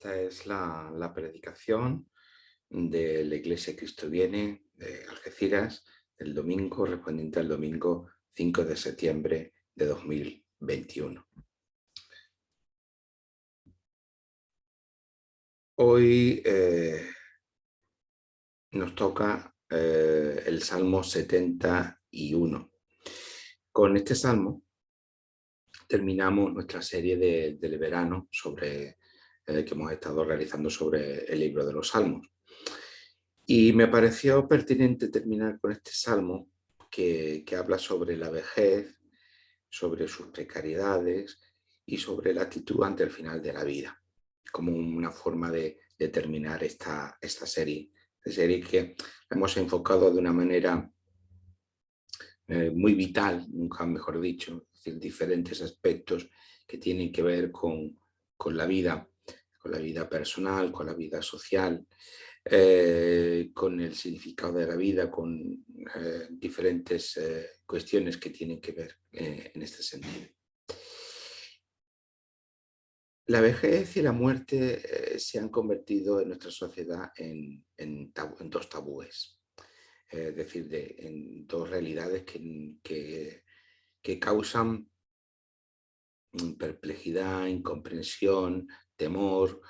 Esta es la predicación de la Iglesia Cristo Viene de Algeciras del domingo correspondiente al domingo 5 de septiembre de 2021. Hoy nos toca el Salmo 71. Con este salmo terminamos nuestra serie del verano que hemos estado realizando sobre el libro de los Salmos. Y me pareció pertinente terminar con este salmo que habla sobre la vejez, sobre sus precariedades y sobre la actitud ante el final de la vida, como una forma de terminar esta serie. Esta serie que hemos enfocado de una manera muy vital, nunca mejor dicho, es decir, diferentes aspectos que tienen que ver con la vida personal, con la vida social, con el significado de la vida, con diferentes cuestiones que tienen que ver en este sentido. La vejez y la muerte se han convertido en nuestra sociedad en dos tabúes, es decir, en dos realidades que causan perplejidad, incomprensión, temor,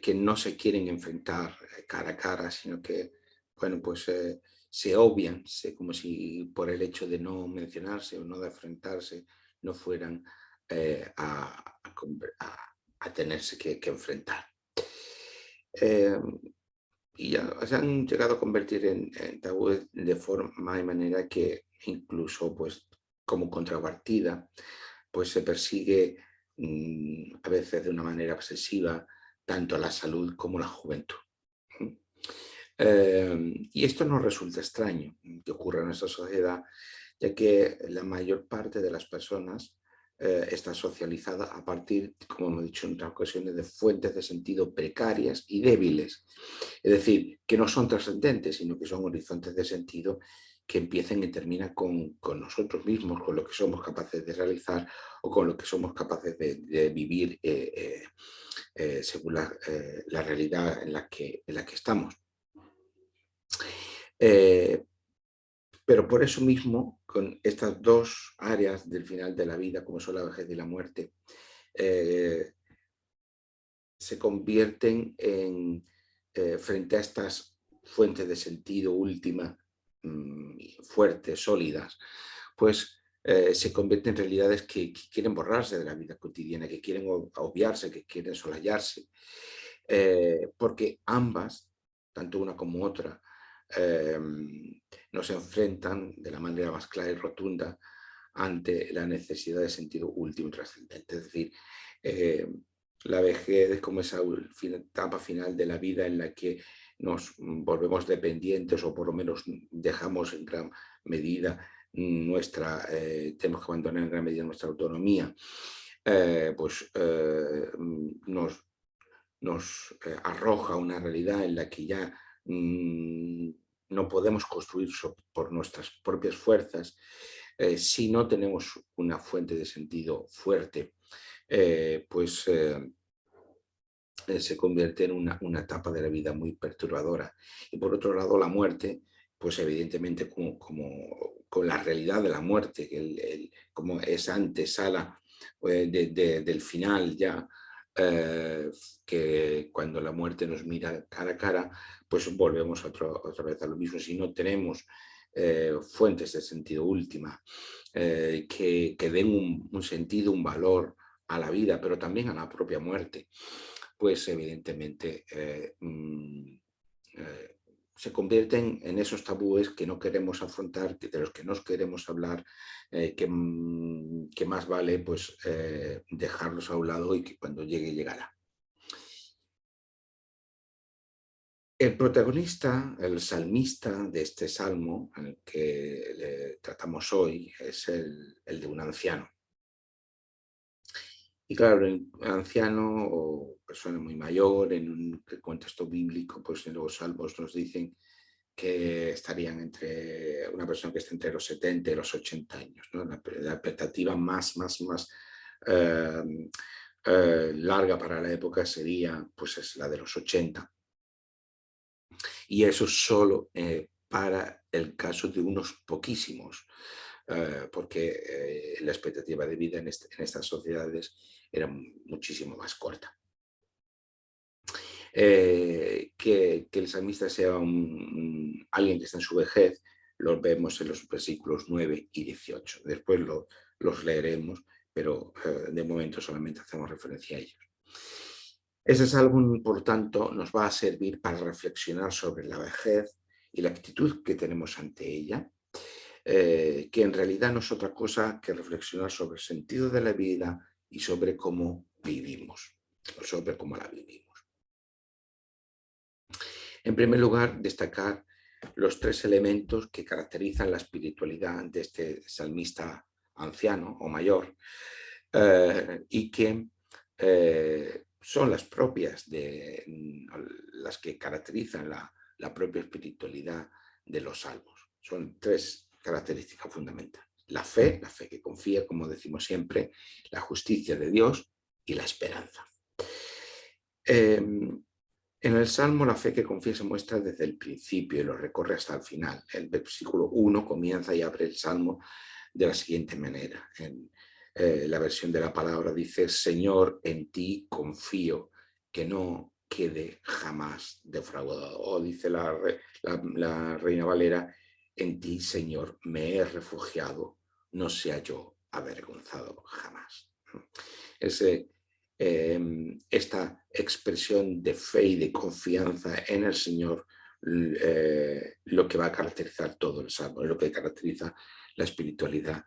que no se quieren enfrentar cara a cara, sino que, bueno, pues se obvian, como si por el hecho de no mencionarse o no de enfrentarse, no fueran a tenerse que enfrentar. Eh, y ya se han llegado a convertir en tabúes de forma y manera que incluso, pues, como contrapartida, pues se persigue a veces de una manera obsesiva tanto la salud como la juventud. Y esto nos resulta extraño que ocurra en nuestra sociedad, ya que la mayor parte de las personas está socializada a partir, como hemos dicho en otras ocasiones, de fuentes de sentido precarias y débiles. Es decir, que no son trascendentes, sino que son horizontes de sentido que empiezan y terminan con nosotros mismos, con lo que somos capaces de realizar o con lo que somos capaces de vivir según la realidad en la que estamos. Pero por eso mismo, con estas dos áreas del final de la vida, como son la vejez y la muerte, se convierten frente a estas fuentes de sentido última, fuertes, sólidas, pues se convierten en realidades que quieren borrarse de la vida cotidiana, que quieren obviarse, que quieren solallarse, porque ambas, tanto una como otra, nos enfrentan de la manera más clara y rotunda ante la necesidad de sentido último y trascendente. Es decir, la vejez es como esa etapa final de la vida en la que nos volvemos dependientes o por lo menos dejamos en gran medida tenemos que abandonar en gran medida nuestra autonomía, nos arroja una realidad en la que ya no podemos construir por nuestras propias fuerzas si no tenemos una fuente de sentido fuerte, se convierte en una etapa de la vida muy perturbadora. Y por otro lado, la muerte, pues evidentemente con la realidad de la muerte, como esa antesala del final ya, que cuando la muerte nos mira cara a cara, pues volvemos otra vez a lo mismo. Si no tenemos fuentes de sentido última que den un sentido, un valor a la vida, pero también a la propia muerte, pues evidentemente se convierten en esos tabúes que no queremos afrontar, de los que no queremos hablar, que más vale pues dejarlos a un lado y que cuando llegue, llegará. El protagonista, el salmista de este salmo, en el que tratamos hoy, es el de un anciano. Y claro, el anciano o persona muy mayor, en un contexto bíblico, pues en los salmos nos dicen que estarían entre una persona que está entre los 70 y los 80 años, ¿no? La expectativa más eh, larga para la época sería pues es la de los 80, y eso solo para el caso de unos poquísimos, porque la expectativa de vida en estas sociedades era muchísimo más corta. Que el salmista sea alguien que está en su vejez, lo vemos en los versículos 9 y 18. Después los leeremos, pero de momento solamente hacemos referencia a ellos. Ese salmo, por tanto, nos va a servir para reflexionar sobre la vejez y la actitud que tenemos ante ella, que en realidad no es otra cosa que reflexionar sobre el sentido de la vida y sobre cómo vivimos, sobre cómo la vivimos. En primer lugar, destacar los tres elementos que caracterizan la espiritualidad de este salmista anciano o mayor, y que son las propias de las que caracterizan la propia espiritualidad de los salmos. Son tres características fundamentales: la fe que confía, como decimos siempre, la justicia de Dios y la esperanza. En el Salmo la fe que confía se muestra desde el principio y lo recorre hasta el final. El versículo 1 comienza y abre el Salmo de la siguiente manera. En la versión de la palabra dice: Señor, en ti confío, que no quede jamás defraudado. O dice la Reina Valera: en ti, Señor, me he refugiado, no sea yo avergonzado jamás. Esta expresión de fe y de confianza en el Señor, lo que va a caracterizar todo el Salmo, lo que caracteriza la espiritualidad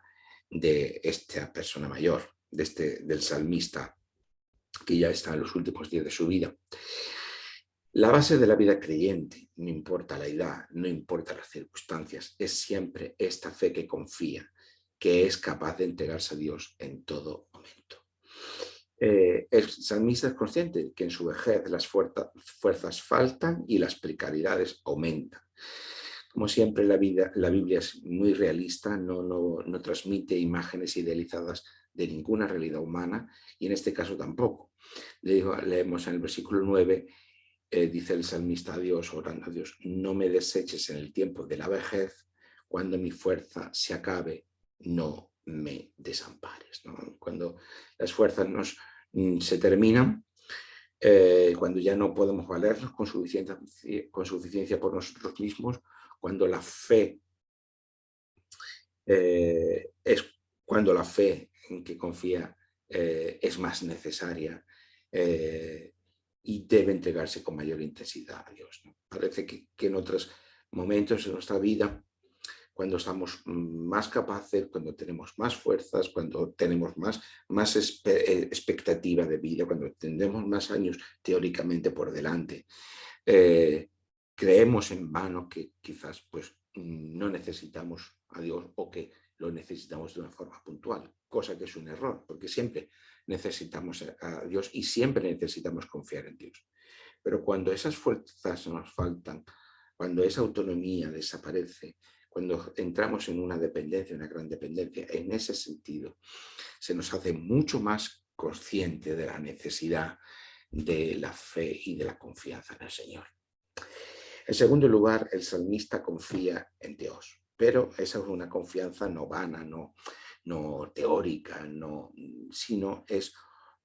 de esta persona mayor, del salmista, que ya está en los últimos días de su vida. La base de la vida creyente, no importa la edad, no importa las circunstancias, es siempre esta fe que confía, que es capaz de entregarse a Dios en todo momento. El salmista es consciente que en su vejez las fuerzas faltan y las precariedades aumentan. Como siempre, la Biblia es muy realista, no transmite imágenes idealizadas de ninguna realidad humana, y en este caso tampoco. Leemos en el versículo 9, dice el salmista a Dios, orando a Dios: no me deseches en el tiempo de la vejez, cuando mi fuerza se acabe, no me desampares, ¿no? Cuando las fuerzas se terminan, cuando ya no podemos valernos con suficiencia por nosotros mismos, cuando la fe es cuando la fe en que confía es más necesaria, y debe entregarse con mayor intensidad a Dios, ¿no? Parece que en otros momentos de nuestra vida, cuando estamos más capaces, cuando tenemos más fuerzas, cuando tenemos más expectativa de vida, cuando tendremos más años teóricamente por delante, creemos en vano que quizás pues, no necesitamos a Dios, o que lo necesitamos de una forma puntual, cosa que es un error, porque siempre necesitamos a Dios y siempre necesitamos confiar en Dios. Pero cuando esas fuerzas nos faltan, cuando esa autonomía desaparece, cuando entramos en una dependencia, una gran dependencia, en ese sentido se nos hace mucho más consciente de la necesidad de la fe y de la confianza en el Señor. En segundo lugar, el salmista confía en Dios, pero esa es una confianza no vana, no teórica, sino es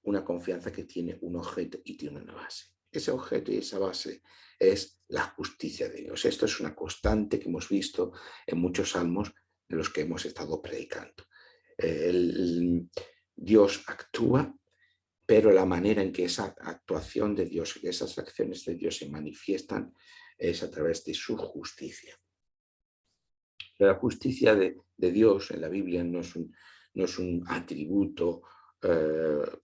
una confianza que tiene un objeto y tiene una base. Ese objeto y esa base es la justicia de Dios. Esto es una constante que hemos visto en muchos salmos de los que hemos estado predicando. Dios actúa, pero la manera en que esa actuación de Dios, que esas acciones de Dios se manifiestan, es a través de su justicia. La justicia de Dios en la Biblia no es un atributo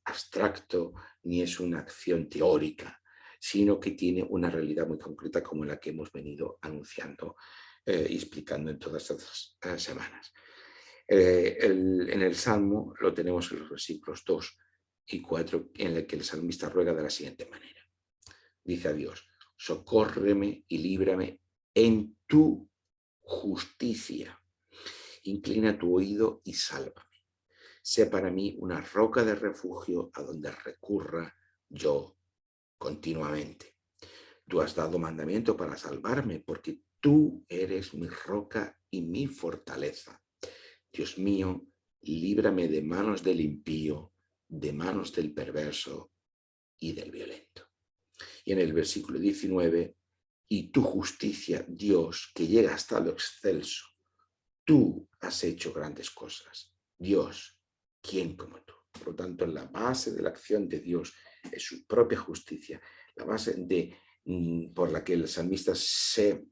abstracto, ni es una acción teórica, sino que tiene una realidad muy concreta, como la que hemos venido anunciando y explicando en todas estas semanas. En el Salmo lo tenemos en los versículos 2 y 4, en el que el salmista ruega de la siguiente manera. Dice a Dios: socórreme y líbrame en tu justicia, inclina tu oído y sálvame. sé para mí una roca de refugio a donde recurra yo continuamente. Tú has dado mandamiento para salvarme, porque tú eres mi roca y mi fortaleza. Dios mío, líbrame de manos del impío, de manos del perverso y del violento. Y en el versículo 19, y tu justicia, Dios, que llega hasta lo excelso, tú has hecho grandes cosas. Dios, ¿quién como tú? Por lo tanto, la base de la acción de Dios es su propia justicia, la base por la que el salmista se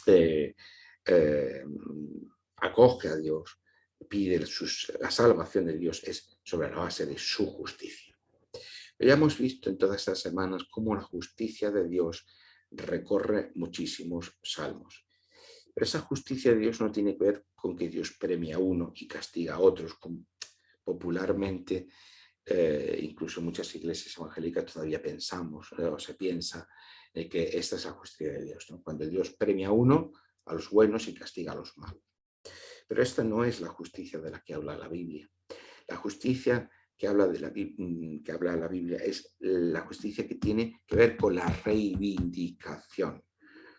eh, acoge a Dios, pide la salvación de Dios, es sobre la base de su justicia. Ya hemos visto en todas estas semanas cómo la justicia de Dios recorre muchísimos salmos. Pero esa justicia de Dios no tiene que ver con que Dios premia a uno y castiga a otros. Popularmente, incluso en muchas iglesias evangélicas todavía pensamos o se piensa que esta es la justicia de Dios, ¿no? Cuando Dios premia a uno, a los buenos, y castiga a los malos. Pero esta no es la justicia de la que habla la Biblia. La justicia que habla la Biblia es la justicia que tiene que ver con la reivindicación,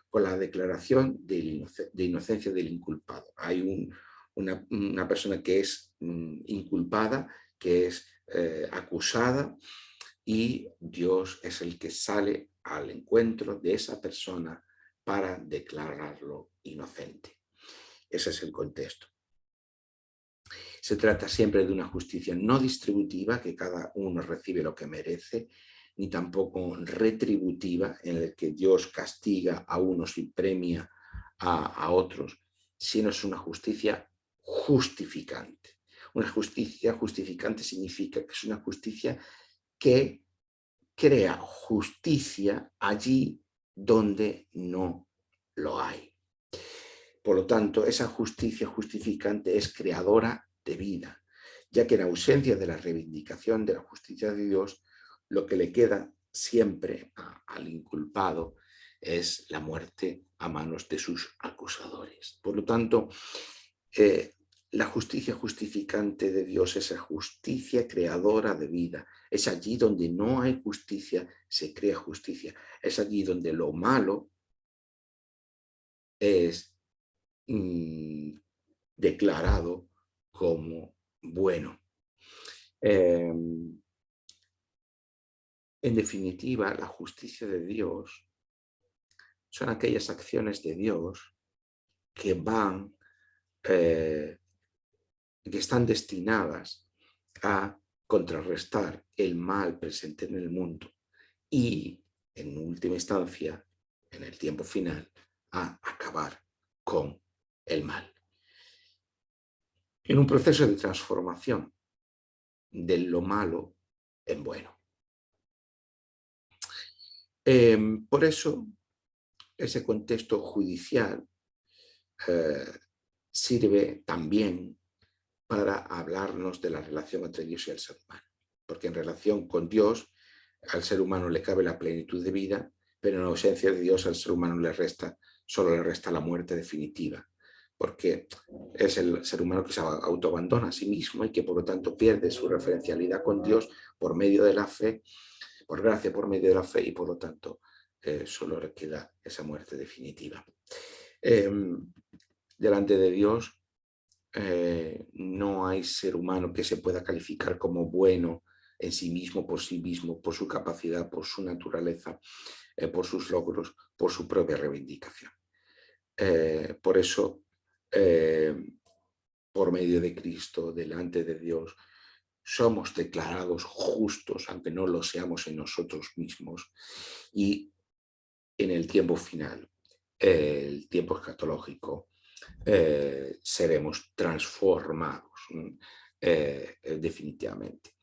con la declaración de inocencia del inculpado. Hay una persona que es inculpada, que es acusada, y Dios es el que sale al encuentro de esa persona para declararlo inocente. Ese es el contexto. Se trata siempre de una justicia no distributiva, que cada uno recibe lo que merece, ni tampoco retributiva, en el que Dios castiga a unos y premia a otros, sino es una justicia justificante. Una justicia justificante significa que es una justicia que crea justicia allí donde no lo hay. Por lo tanto, esa justicia justificante es creadora de vida, ya que en ausencia de la reivindicación de la justicia de Dios, lo que le queda siempre al inculpado es la muerte a manos de sus acusadores. Por lo tanto, la justicia justificante de Dios es la justicia creadora de vida. Es allí donde no hay justicia, se crea justicia. Es allí donde lo malo es declarado como bueno. En definitiva, la justicia de Dios son aquellas acciones de Dios que que están destinadas a contrarrestar el mal presente en el mundo y, en última instancia, en el tiempo final, a acabar con el mal. En un proceso de transformación de lo malo en bueno. Por eso, ese contexto judicial sirve también para hablarnos de la relación entre Dios y el ser humano. Porque en relación con Dios, al ser humano le cabe la plenitud de vida, pero en ausencia de Dios al ser humano solo le resta la muerte definitiva. Porque es el ser humano que se autoabandona a sí mismo y que por lo tanto pierde su referencialidad con Dios por medio de la fe, por gracia por medio de la fe, y por lo tanto solo le queda esa muerte definitiva. Delante de Dios no hay ser humano que se pueda calificar como bueno en sí mismo, por su capacidad, por su naturaleza, por sus logros, por su propia reivindicación. Por eso, por medio de Cristo, delante de Dios, somos declarados justos, aunque no lo seamos en nosotros mismos, y en el tiempo final, el tiempo escatológico, seremos transformados definitivamente.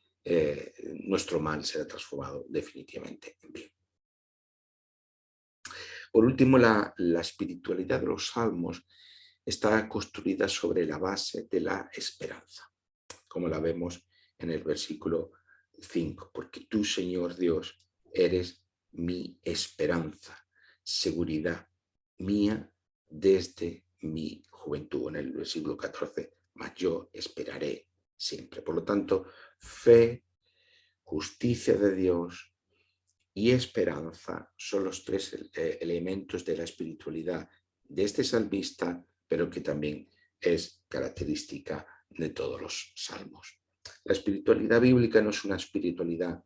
Nuestro mal será transformado definitivamente en bien. Por último, la espiritualidad de los salmos está construida sobre la base de la esperanza, como la vemos en el versículo 5, porque tú, Señor Dios, eres mi esperanza, seguridad mía desde mi juventud. En el versículo 14, mas yo esperaré siempre. Por lo tanto, fe, justicia de Dios y esperanza son los tres elementos de la espiritualidad de este salmista, pero que también es característica de todos los salmos. La espiritualidad bíblica no es una espiritualidad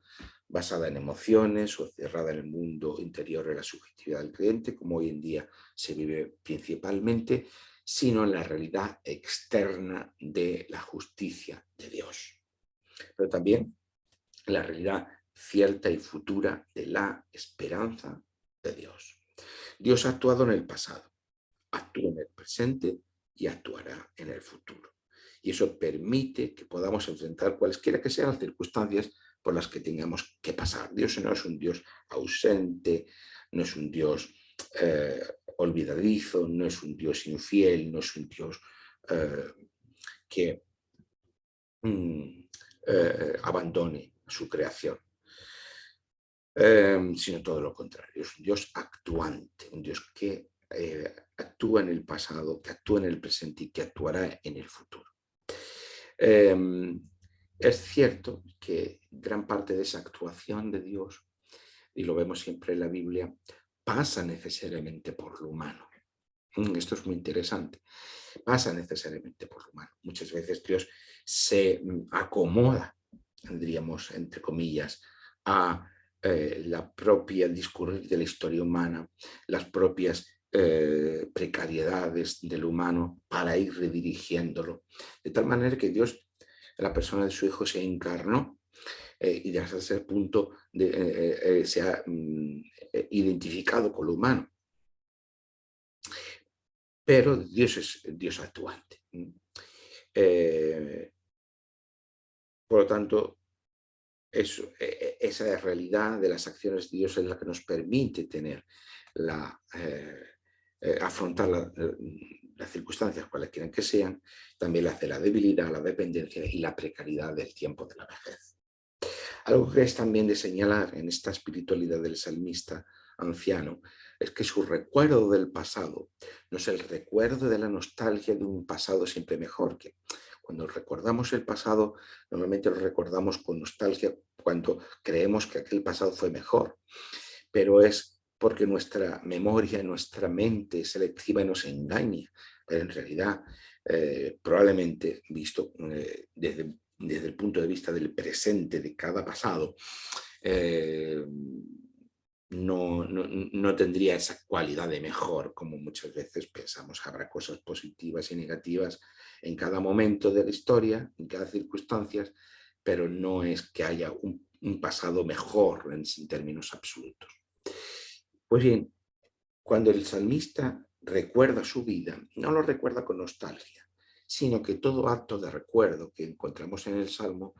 basada en emociones o cerrada en el mundo interior de la subjetividad del creyente, como hoy en día se vive principalmente, sino en la realidad externa de la justicia de Dios. Pero también la realidad cierta y futura de la esperanza de Dios. Dios ha actuado en el pasado, actúa en el presente y actuará en el futuro. Y eso permite que podamos enfrentar cualesquiera que sean las circunstancias por las que tengamos que pasar. Dios no es un Dios ausente, no es un Dios olvidadizo, no es un Dios infiel, no es un Dios que abandone su creación. Sino todo lo contrario, es un Dios actuante, un Dios que actúa en el pasado, que actúa en el presente y que actuará en el futuro. Es cierto que gran parte de esa actuación de Dios, y lo vemos siempre en la Biblia, pasa necesariamente por lo humano. Esto es muy interesante. Pasa necesariamente por lo humano. Muchas veces Dios se acomoda, diríamos, entre comillas, a la propia discurrir de la historia humana, las propias precariedades del humano para ir redirigiéndolo. De tal manera que Dios, en la persona de su Hijo, se encarnó y desde ese punto se ha identificado con lo humano. Pero Dios es Dios actuante. Por lo tanto, esa realidad de las acciones de Dios es la que nos permite tener afrontar las circunstancias cualesquiera que sean, también las de la debilidad, la dependencia y la precariedad del tiempo de la vejez. Algo que es también de señalar en esta espiritualidad del salmista anciano es que su recuerdo del pasado no es el recuerdo de la nostalgia de un pasado siempre mejor, que cuando recordamos el pasado normalmente lo recordamos con nostalgia cuando creemos que aquel pasado fue mejor, pero es porque nuestra memoria, nuestra mente selectiva nos engaña, pero en realidad probablemente visto desde el punto de vista del presente de cada pasado, no tendría esa cualidad de mejor como muchas veces pensamos. Habrá cosas positivas y negativas en cada momento de la historia, en cada circunstancia, pero no es que haya un pasado mejor en términos absolutos. Pues bien, cuando el salmista recuerda su vida, no lo recuerda con nostalgia, sino que todo acto de recuerdo que encontramos en el Salmo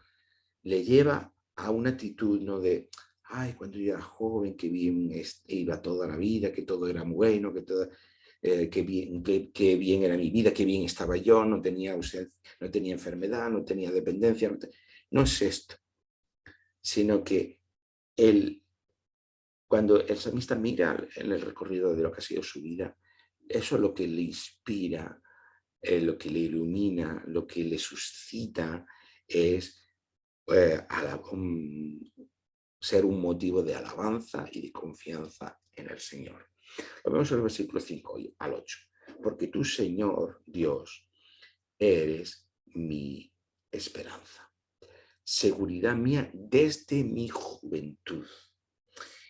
le lleva a una actitud, ¿no?, de, ay, cuando yo era joven, qué bien iba toda la vida, que todo era bueno, qué bien era mi vida, qué bien estaba yo, no tenía ausencia, no tenía enfermedad, no tenía dependencia. No es esto, sino que cuando el salmista mira en el recorrido de lo que ha sido su vida, eso es lo que le inspira, lo que le ilumina, lo que le suscita es ser un motivo de alabanza y de confianza en el Señor. Lo vemos en el versículo 5 al 8. Porque tú, Señor Dios, eres mi esperanza, seguridad mía desde mi juventud.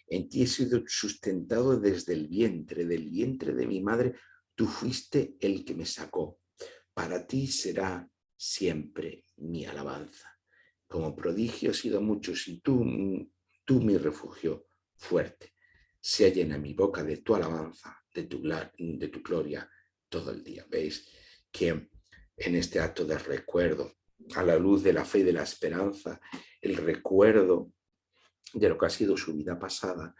En ti he sido sustentado desde el vientre, del vientre de mi madre, tú fuiste el que me sacó. Para ti será siempre mi alabanza. Como prodigio he sido muchos y tú mi refugio fuerte. Sea llena mi boca de tu alabanza, de tu gloria todo el día. ¿Veis que en este acto de recuerdo, a la luz de la fe y de la esperanza, el recuerdo de lo que ha sido su vida pasada,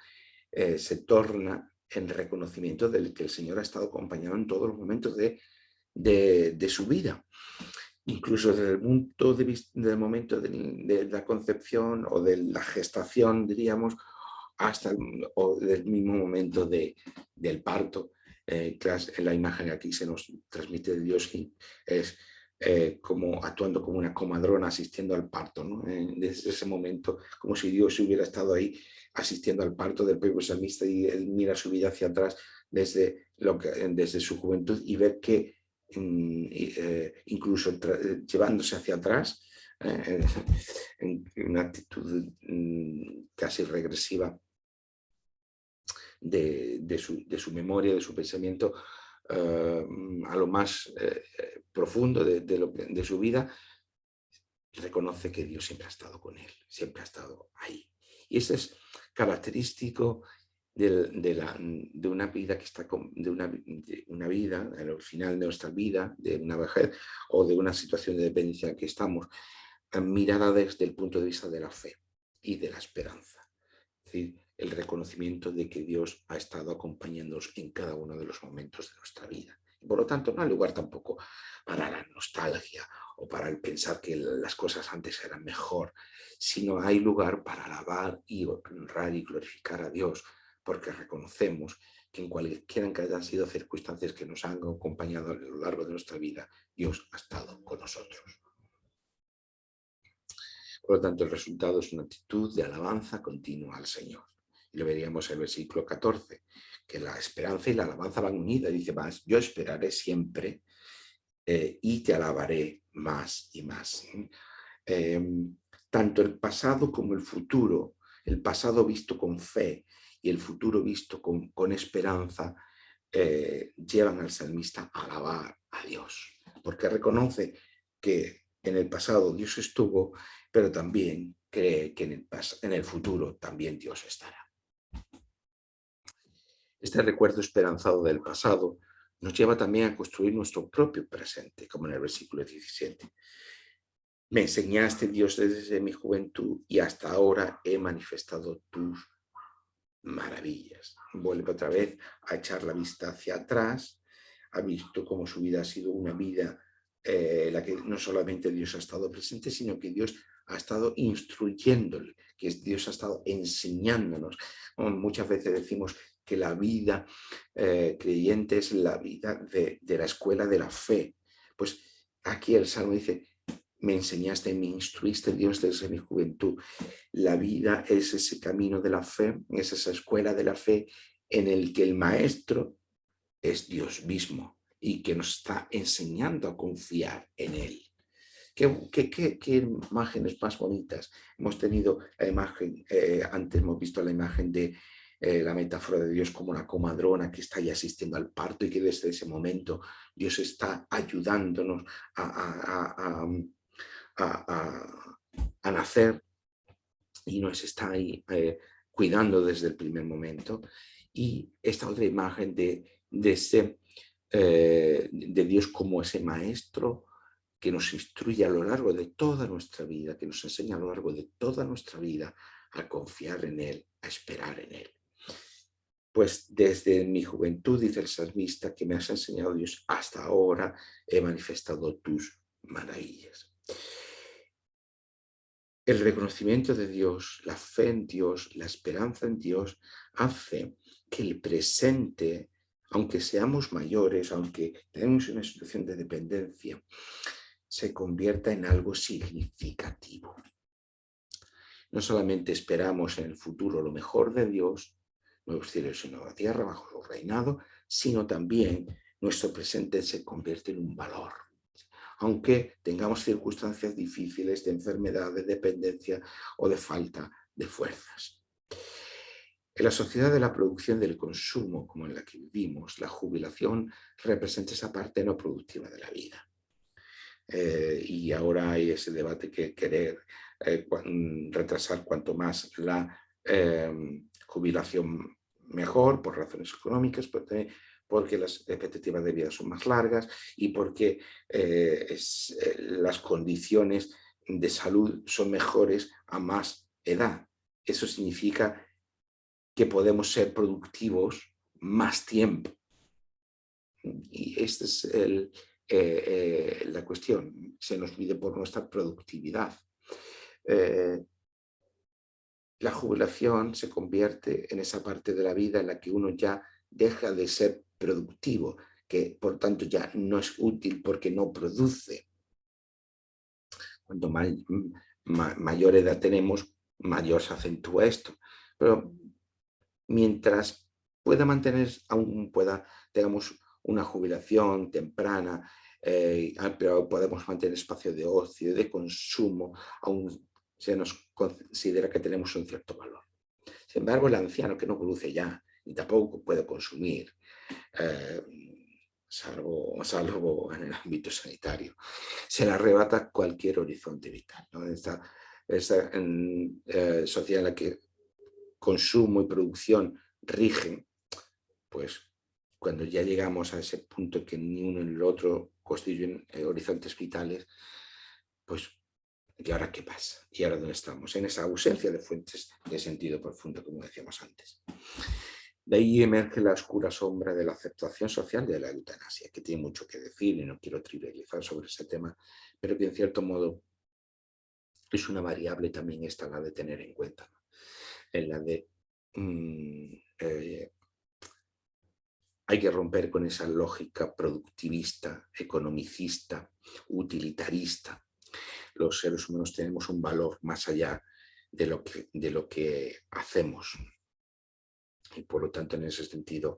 se torna en reconocimiento del que el Señor ha estado acompañado en todos los momentos de su vida? Incluso desde el punto de vista del momento de la concepción o de la gestación, diríamos, hasta o del mismo momento del parto. La imagen aquí se nos transmite de Dios es como actuando como una comadrona asistiendo al parto, ¿no? Desde ese momento, como si Dios hubiera estado ahí asistiendo al parto del propio salmista, y él mira su vida hacia atrás desde su juventud y ver que incluso llevándose hacia atrás, en una actitud casi regresiva de su memoria, de su pensamiento, a lo más profundo de su vida, reconoce que Dios siempre ha estado con él, siempre ha estado ahí. Y eso es característico de una vida que está de una vida, al final de nuestra vida, de una vejez o de una situación de dependencia en la que estamos, mirada desde el punto de vista de la fe y de la esperanza. Es decir, el reconocimiento de que Dios ha estado acompañándonos en cada uno de los momentos de nuestra vida. Y por lo tanto, no hay lugar tampoco para la nostalgia o para el pensar que las cosas antes eran mejor, sino hay lugar para alabar y honrar y glorificar a Dios, porque reconocemos que en cualquiera que hayan sido circunstancias que nos han acompañado a lo largo de nuestra vida, Dios ha estado con nosotros. Por lo tanto, el resultado es una actitud de alabanza continua al Señor. Y lo veríamos en el versículo 14, que la esperanza y la alabanza van unidas. Dice más, yo esperaré siempre y te alabaré más y más. Tanto el pasado como el pasado visto con fe y el futuro visto con esperanza, llevan al salmista a alabar a Dios, porque reconoce que en el pasado Dios estuvo, pero también cree que en el futuro también Dios estará. Este recuerdo esperanzado del pasado nos lleva también a construir nuestro propio presente, como en el versículo 17. Me enseñaste, Dios, desde mi juventud y hasta ahora he manifestado tus maravillas. Vuelve otra vez a echar la vista hacia atrás, ha visto cómo su vida ha sido una vida en la que no solamente Dios ha estado presente, sino que Dios ha estado instruyéndole, que Dios ha estado enseñándonos. Muchas veces decimos que la vida creyente es la vida de la escuela de la fe. Pues aquí el Salmo dice, me enseñaste, me instruiste, Dios, desde mi juventud. La vida es ese camino de la fe, es esa escuela de la fe en el que el maestro es Dios mismo y que nos está enseñando a confiar en Él. ¿Qué imágenes más bonitas? Hemos tenido la imagen, antes hemos visto la imagen de la metáfora de Dios como una comadrona que está ahí asistiendo al parto y que desde ese momento Dios está ayudándonos a nacer y nos está ahí cuidando desde el primer momento. Y esta otra imagen de Dios como ese maestro que nos instruye a lo largo de toda nuestra vida, que nos enseña a lo largo de toda nuestra vida a confiar en Él, a esperar en Él. Pues desde mi juventud, dice el salmista, que me has enseñado, Dios, hasta ahora he manifestado tus maravillas. El reconocimiento de Dios, la fe en Dios, la esperanza en Dios, hace que el presente, aunque seamos mayores, aunque tenemos una situación de dependencia, se convierta en algo significativo. No solamente esperamos en el futuro lo mejor de Dios, nuevos cielos y nueva tierra bajo su reinado, sino también nuestro presente se convierte en un valor. Aunque tengamos circunstancias difíciles de enfermedad, de dependencia o de falta de fuerzas. En la sociedad de la producción del consumo, como en la que vivimos, la jubilación representa esa parte no productiva de la vida. Y ahora hay ese debate que querer retrasar cuanto más la jubilación mejor, por razones económicas, porque las expectativas de vida son más largas y porque las condiciones de salud son mejores a más edad. Eso significa que podemos ser productivos más tiempo. Y esta es la cuestión. Se nos mide por nuestra productividad. La jubilación se convierte en esa parte de la vida en la que uno ya deja de ser productivo, que por tanto ya no es útil porque no produce. Cuanto mayor edad tenemos, mayor se acentúa esto. Pero mientras pueda mantener, tengamos una jubilación temprana, pero podemos mantener espacio de ocio, de consumo, aún se nos considera que tenemos un cierto valor. Sin embargo, el anciano que no produce ya y tampoco puede consumir, eh, salvo en el ámbito sanitario, se le arrebata cualquier horizonte vital, ¿no? Esta sociedad en la que consumo y producción rigen, pues cuando ya llegamos a ese punto que ni uno ni el otro constituyen horizontes vitales, pues ¿y ahora qué pasa? ¿Y ahora dónde estamos? En esa ausencia de fuentes de sentido profundo, como decíamos antes. De ahí emerge la oscura sombra de la aceptación social de la eutanasia, que tiene mucho que decir y no quiero trivializar sobre ese tema, pero que en cierto modo es una variable también esta la de tener en cuenta, ¿no? En la de hay que romper con esa lógica productivista, economicista, utilitarista. Los seres humanos tenemos un valor más allá de lo que hacemos. Y por lo tanto, en ese sentido,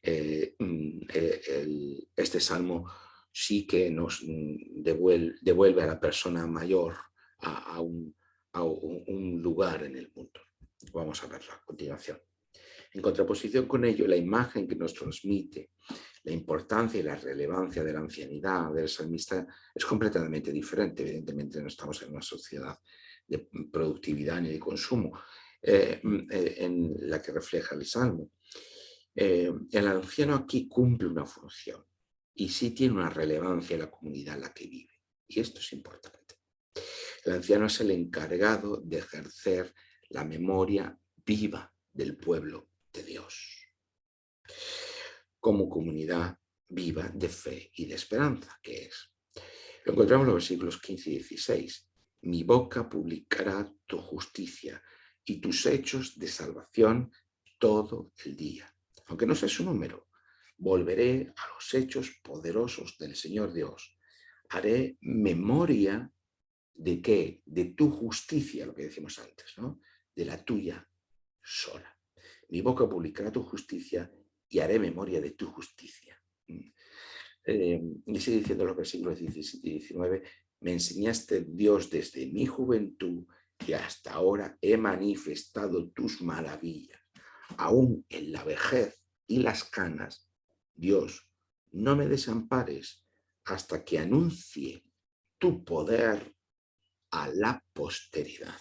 este salmo sí que nos devuelve a la persona mayor a un lugar en el mundo. Vamos a verlo a continuación. En contraposición con ello, la imagen que nos transmite, la importancia y la relevancia de la ancianidad del salmista es completamente diferente. Evidentemente no estamos en una sociedad de productividad ni de consumo en la que refleja el salmo. El anciano aquí cumple una función y sí tiene una relevancia en la comunidad en la que vive. Y esto es importante. El anciano es el encargado de ejercer la memoria viva del pueblo de Dios, como comunidad viva de fe y de esperanza, que es. Lo encontramos en los versículos 15 y 16. Mi boca publicará tu justicia y tus hechos de salvación todo el día. Aunque no sé su número, volveré a los hechos poderosos del Señor Dios. Haré memoria de qué, de tu justicia, lo que decimos antes, ¿no? De la tuya sola. Mi boca publicará tu justicia y haré memoria de tu justicia. Y sigue diciendo los versículos 17 y 19, me enseñaste Dios desde mi juventud y hasta ahora he manifestado tus maravillas. Aún en la vejez y las canas, Dios, no me desampares hasta que anuncie tu poder a la posteridad,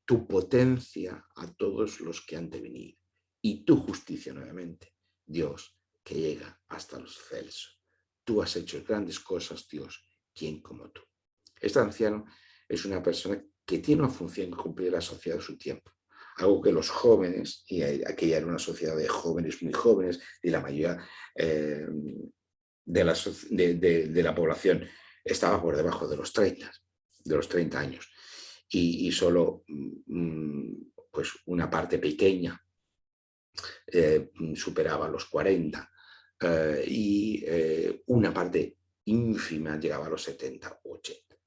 tu potencia a todos los que han de venir y tu justicia nuevamente, Dios, que llega hasta los celsos. Tú has hecho grandes cosas, Dios, ¿quién como tú? Este anciano es una persona que tiene una función que cumplir en la sociedad de su tiempo. Algo que los jóvenes, y aquella era una sociedad de jóvenes muy jóvenes, y la mayoría de la población estaba por debajo de los 30 años. Y solo pues una parte pequeña superaba los 40 y una parte ínfima llegaba a los 70 o 80.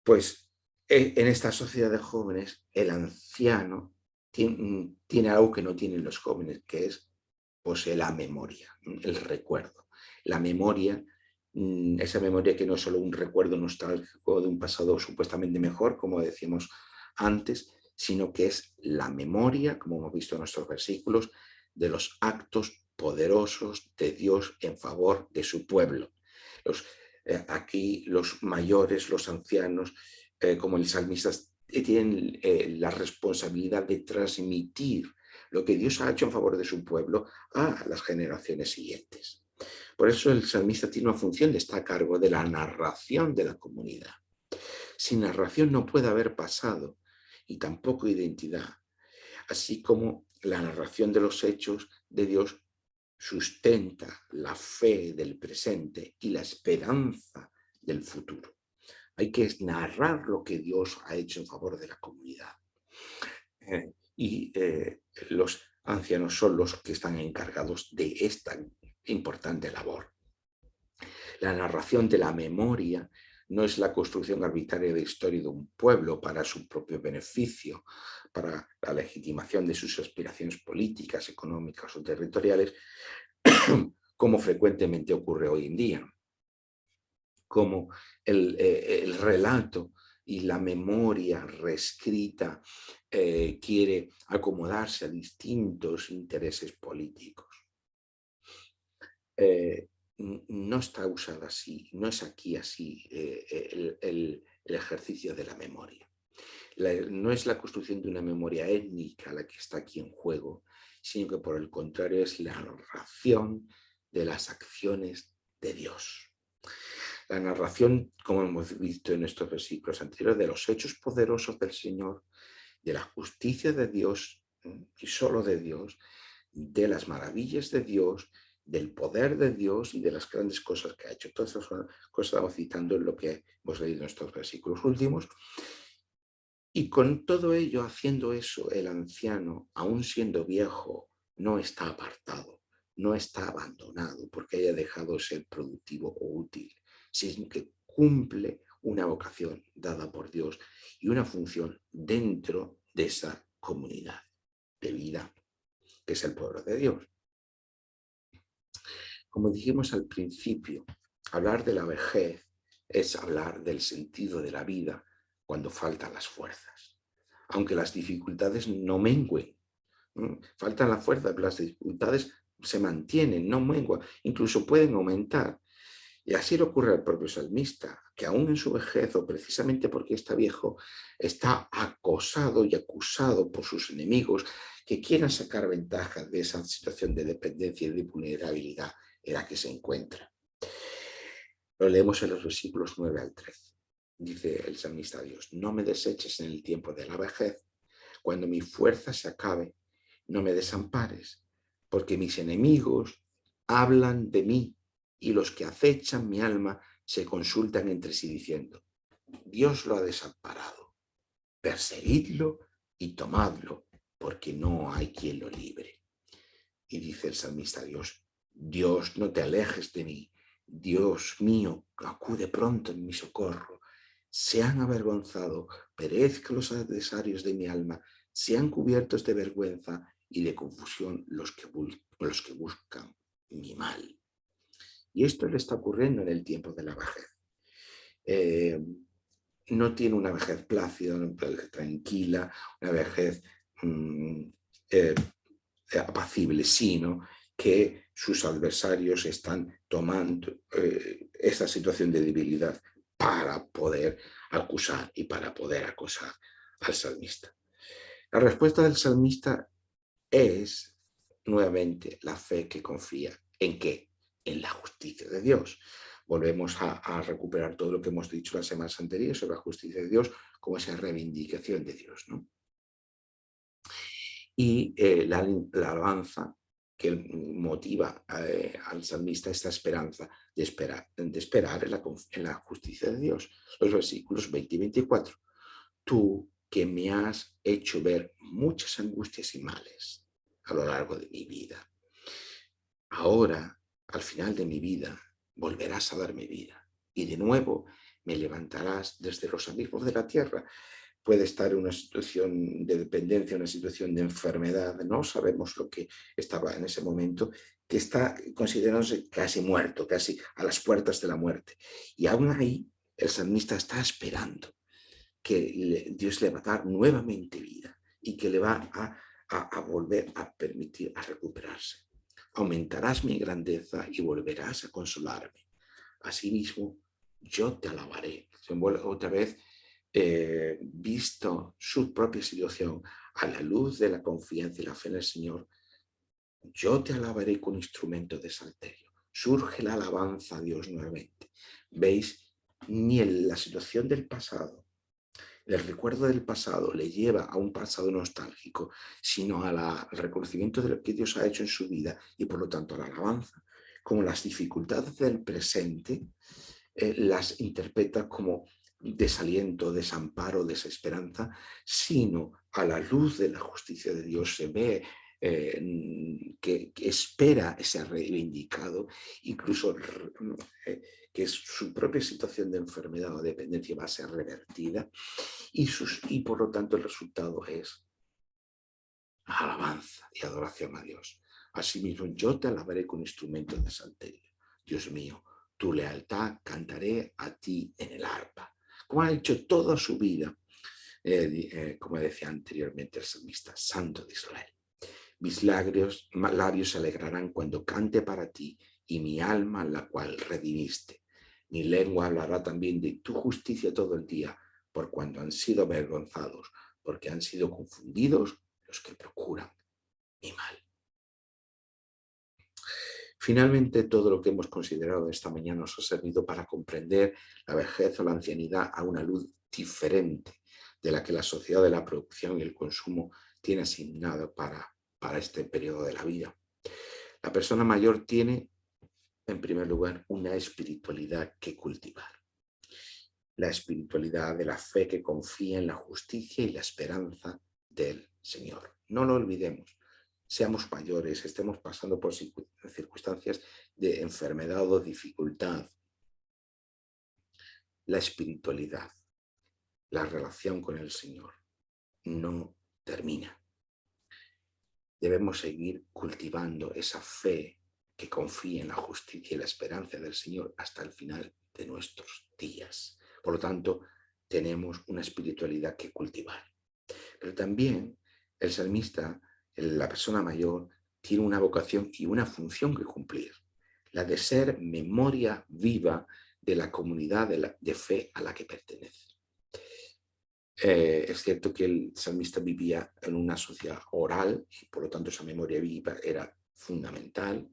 Pues en esta sociedad de jóvenes, el anciano tiene algo que no tienen los jóvenes, que es posee la memoria, el recuerdo. La memoria, esa memoria que no es solo un recuerdo nostálgico de un pasado supuestamente mejor, como decíamos antes, sino que es la memoria, como hemos visto en nuestros versículos, de los actos poderosos de Dios en favor de su pueblo. Aquí los mayores, los ancianos, como el salmista, tienen la responsabilidad de transmitir lo que Dios ha hecho en favor de su pueblo a las generaciones siguientes. Por eso el salmista tiene una función de estar a cargo de la narración de la comunidad. Sin narración no puede haber pasado y tampoco identidad, así como la narración de los hechos de Dios sustenta la fe del presente y la esperanza del futuro. Hay que narrar lo que Dios ha hecho en favor de la comunidad. Y los ancianos son los que están encargados de esta importante labor. La narración de la memoria no es la construcción arbitraria de historia de un pueblo para su propio beneficio, para la legitimación de sus aspiraciones políticas, económicas o territoriales, como frecuentemente ocurre hoy en día. Como el relato y la memoria reescrita quiere acomodarse a distintos intereses políticos. No está usada así, no es aquí así el ejercicio de la memoria. No es la construcción de una memoria étnica la que está aquí en juego, sino que por el contrario es la narración de las acciones de Dios. La narración, como hemos visto en estos versículos anteriores, de los hechos poderosos del Señor, de la justicia de Dios y solo de Dios, de las maravillas de Dios, del poder de Dios y de las grandes cosas que ha hecho. Todas esas cosas estamos citando en lo que hemos leído en estos versículos últimos. Y con todo ello, haciendo eso, el anciano, aún siendo viejo, no está apartado, no está abandonado porque haya dejado de ser productivo o útil, sino que cumple una vocación dada por Dios y una función dentro de esa comunidad de vida que es el pueblo de Dios. Como dijimos al principio, hablar de la vejez es hablar del sentido de la vida cuando faltan las fuerzas. Aunque las dificultades no mengüen, faltan las fuerzas, pero las dificultades se mantienen, no menguan, incluso pueden aumentar. Y así le ocurre al propio salmista, que aún en su vejez, o precisamente porque está viejo, está acosado y acusado por sus enemigos que quieran sacar ventaja de esa situación de dependencia y de vulnerabilidad en la que se encuentra. Lo leemos en los versículos 9 al 13. Dice el salmista a Dios: no me deseches en el tiempo de la vejez, cuando mi fuerza se acabe, no me desampares, porque mis enemigos hablan de mí y los que acechan mi alma se consultan entre sí diciendo: Dios lo ha desamparado, perseguidlo y tomadlo, porque no hay quien lo libre. Y dice el salmista a Dios: Dios, no te alejes de mí, Dios mío, acude pronto en mi socorro. Sean avergonzados, perezcan los adversarios de mi alma, sean cubiertos de vergüenza y de confusión los que buscan mi mal. Y esto le está ocurriendo en el tiempo de la vejez. No tiene una vejez plácida, una vejez tranquila, una vejez apacible, sino que sus adversarios están tomando esta situación de debilidad para poder acusar y para poder acosar al salmista. La respuesta del salmista es nuevamente la fe que confía. ¿En qué? En la justicia de Dios. Volvemos a recuperar todo lo que hemos dicho las semanas anteriores sobre la justicia de Dios como esa reivindicación de Dios, ¿no? Y la alabanza que motiva al salmista esta esperanza de esperar en la justicia de Dios. Los versículos 20 y 24. Tú que me has hecho ver muchas angustias y males a lo largo de mi vida. Ahora, al final de mi vida, volverás a darme vida y de nuevo me levantarás desde los abismos de la tierra. Puede estar en una situación de dependencia, una situación de enfermedad, no sabemos lo que estaba en ese momento, que está considerándose casi muerto, casi a las puertas de la muerte. Y aún ahí el salmista está esperando que Dios le va a dar nuevamente vida y que le va a volver a permitir a recuperarse. Aumentarás mi grandeza y volverás a consolarme. Asimismo, yo te alabaré. Otra vez, visto su propia situación a la luz de la confianza y la fe en el Señor, yo te alabaré con instrumento de salterio. Surge la alabanza a Dios nuevamente. ¿Veis? Ni en la situación del pasado, el recuerdo del pasado le lleva a un pasado nostálgico, sino al reconocimiento de lo que Dios ha hecho en su vida y por lo tanto a la alabanza. Como las dificultades del presente las interpreta como desaliento, desamparo, desesperanza, sino a la luz de la justicia de Dios se ve que espera ser reivindicado, incluso que su propia situación de enfermedad o dependencia va a ser revertida y por lo tanto el resultado es alabanza y adoración a Dios. Asimismo, yo te alabaré con instrumentos de salterio. Dios mío, tu lealtad cantaré a ti en el arpa. Como ha hecho toda su vida, como decía anteriormente el salmista, Santo de Israel. Mis labios se alegrarán cuando cante para ti y mi alma la cual redimiste. Mi lengua hablará también de tu justicia todo el día, por cuando han sido avergonzados, porque han sido confundidos los que procuran mi mal. Finalmente, todo lo que hemos considerado esta mañana nos ha servido para comprender la vejez o la ancianidad a una luz diferente de la que la sociedad de la producción y el consumo tiene asignado para este periodo de la vida. La persona mayor tiene, en primer lugar, una espiritualidad que cultivar. La espiritualidad de la fe que confía en la justicia y la esperanza del Señor. No lo olvidemos. Seamos mayores, estemos pasando por circunstancias de enfermedad o dificultad. La espiritualidad, la relación con el Señor, no termina. Debemos seguir cultivando esa fe que confía en la justicia y la esperanza del Señor hasta el final de nuestros días. Por lo tanto, tenemos una espiritualidad que cultivar. Pero también el salmista, la persona mayor, tiene una vocación y una función que cumplir, la de ser memoria viva de la comunidad de fe a la que pertenece. Es cierto que el salmista vivía en una sociedad oral y por lo tanto esa memoria viva era fundamental.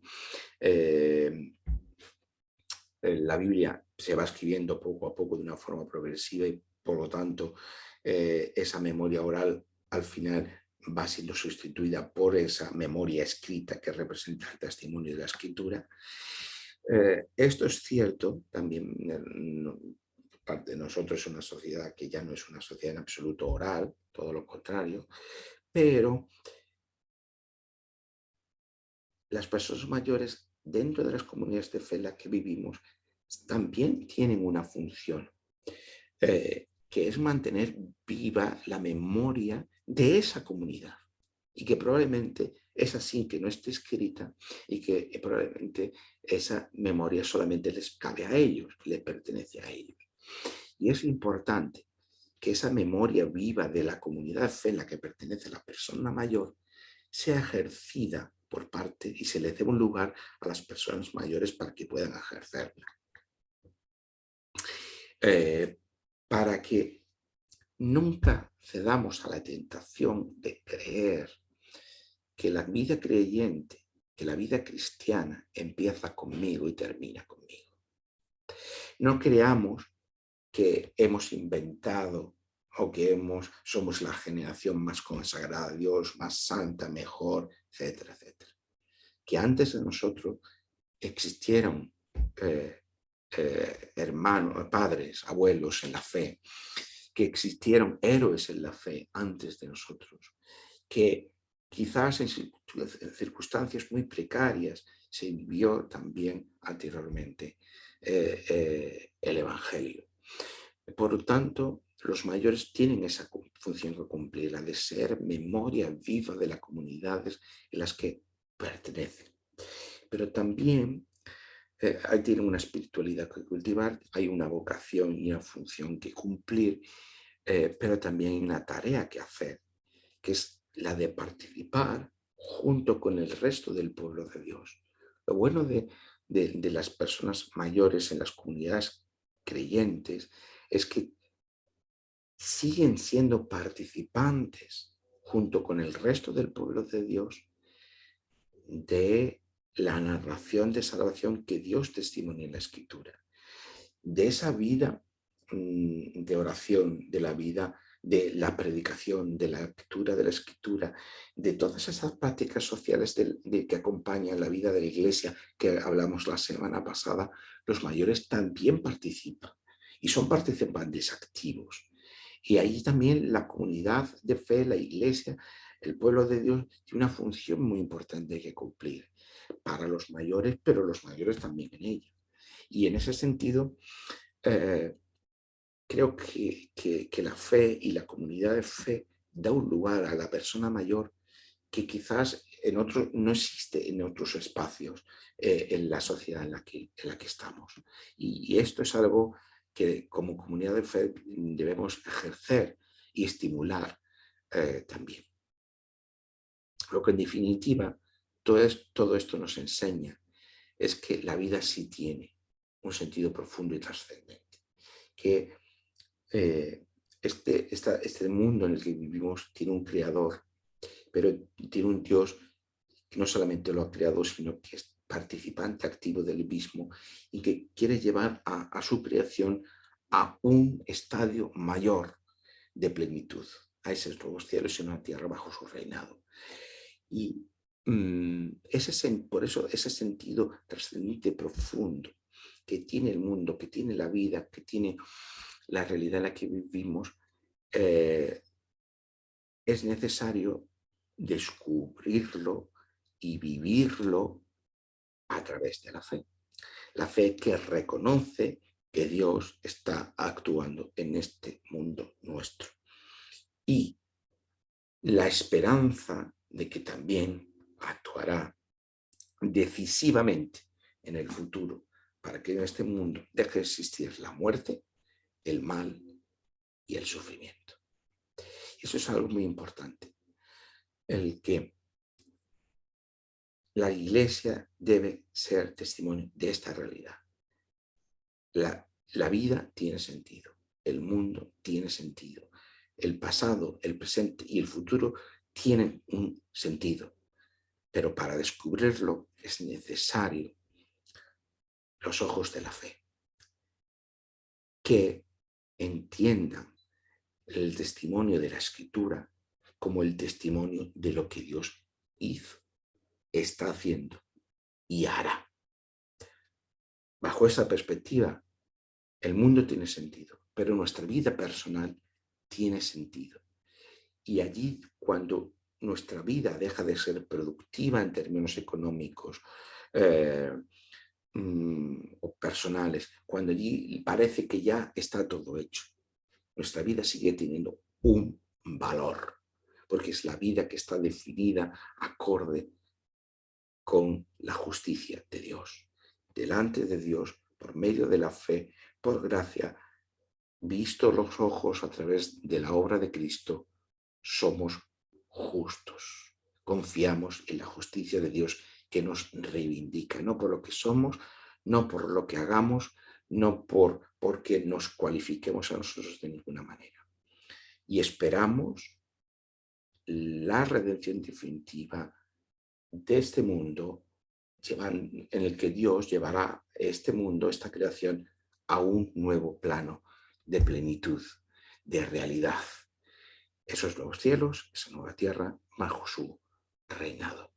La Biblia se va escribiendo poco a poco de una forma progresiva y por lo tanto esa memoria oral al final va siendo sustituida por esa memoria escrita que representa el testimonio de la escritura. Esto es cierto también. Parte de nosotros es una sociedad que ya no es una sociedad en absoluto oral, todo lo contrario, pero las personas mayores dentro de las comunidades de fe en las que vivimos también tienen una función, que es mantener viva la memoria de esa comunidad y que probablemente es así, que no esté escrita y que probablemente esa memoria solamente les cabe a ellos, les pertenece a ellos. Y es importante que esa memoria viva de la comunidad de fe en la que pertenece la persona mayor sea ejercida por parte y se le dé un lugar a las personas mayores para que puedan ejercerla. Para que nunca cedamos a la tentación de creer que la vida creyente, que la vida cristiana empieza conmigo y termina conmigo. No creamos que hemos inventado o que somos la generación más consagrada a Dios, más santa, mejor, etcétera, etcétera. Que antes de nosotros existieron hermanos, padres, abuelos en la fe, que existieron héroes en la fe antes de nosotros, que quizás en circunstancias muy precarias se vivió también anteriormente el Evangelio. Por lo tanto, los mayores tienen esa función que cumplir, la de ser memoria viva de las comunidades en las que pertenecen. Pero también tienen una espiritualidad que cultivar, hay una vocación y una función que cumplir, pero también hay una tarea que hacer, que es la de participar junto con el resto del pueblo de Dios. Lo bueno de las personas mayores en las comunidades creyentes es que siguen siendo participantes junto con el resto del pueblo de Dios de la narración de salvación que Dios testimonia en la Escritura, de esa vida de oración, de la vida de la predicación, de la lectura de la Escritura, de todas esas prácticas sociales que acompañan la vida de la Iglesia que hablamos la semana pasada. Los mayores también participan y son participantes activos. Y ahí también la comunidad de fe, la Iglesia, El pueblo de Dios tiene una función muy importante que cumplir para los mayores, pero los mayores también en ella. Y en ese sentido, eh, creo que la fe y la comunidad de fe da un lugar a la persona mayor que quizás no existe en otros espacios en la sociedad en la que estamos. Y esto es algo que como comunidad de fe debemos ejercer y estimular también. Lo que en definitiva todo esto nos enseña es que la vida sí tiene un sentido profundo y trascendente, que este mundo en el que vivimos tiene un creador, pero tiene un Dios que no solamente lo ha creado, sino que es participante activo del mismo y que quiere llevar a su creación a un estadio mayor de plenitud, a esos nuevos cielos y una tierra bajo su reinado. Y por eso ese sentido trascendente profundo que tiene el mundo, que tiene la vida, que tiene la realidad en la que vivimos, es necesario descubrirlo y vivirlo a través de la fe. La fe que reconoce que Dios está actuando en este mundo nuestro. Y la esperanza de que también actuará decisivamente en el futuro para que en este mundo deje de existir la muerte, el mal y el sufrimiento. Eso es algo muy importante, el que la Iglesia debe ser testimonio de esta realidad. La vida tiene sentido, el mundo tiene sentido, el pasado, el presente y el futuro tienen un sentido, pero para descubrirlo es necesario los ojos de la fe, que entiendan el testimonio de la Escritura como el testimonio de lo que Dios hizo, está haciendo y hará. Bajo esa perspectiva, el mundo tiene sentido, pero nuestra vida personal tiene sentido. Y allí, cuando nuestra vida deja de ser productiva en términos económicos o personales, cuando allí parece que ya está todo hecho, nuestra vida sigue teniendo un valor, porque es la vida que está definida acorde con la justicia de Dios. Delante de Dios, por medio de la fe, por gracia, visto los ojos a través de la obra de Cristo, somos justos. Confiamos en la justicia de Dios que nos reivindica, no por lo que somos, no por lo que hagamos, no porque nos cualifiquemos a nosotros de ninguna manera. Y esperamos la redención definitiva de este mundo, en el que Dios llevará este mundo, esta creación, a un nuevo plano de plenitud, de realidad. Esos nuevos cielos, esa nueva tierra, bajo su reinado.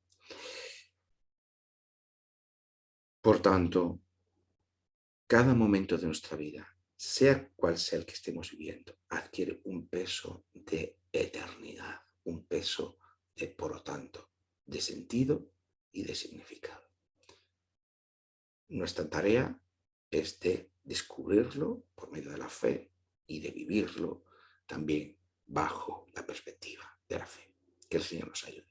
Por tanto, cada momento de nuestra vida, sea cual sea el que estemos viviendo, adquiere un peso de eternidad, un peso de, por lo tanto, de sentido y de significado. Nuestra tarea es de descubrirlo por medio de la fe y de vivirlo también bajo la perspectiva de la fe. Que el Señor nos ayude.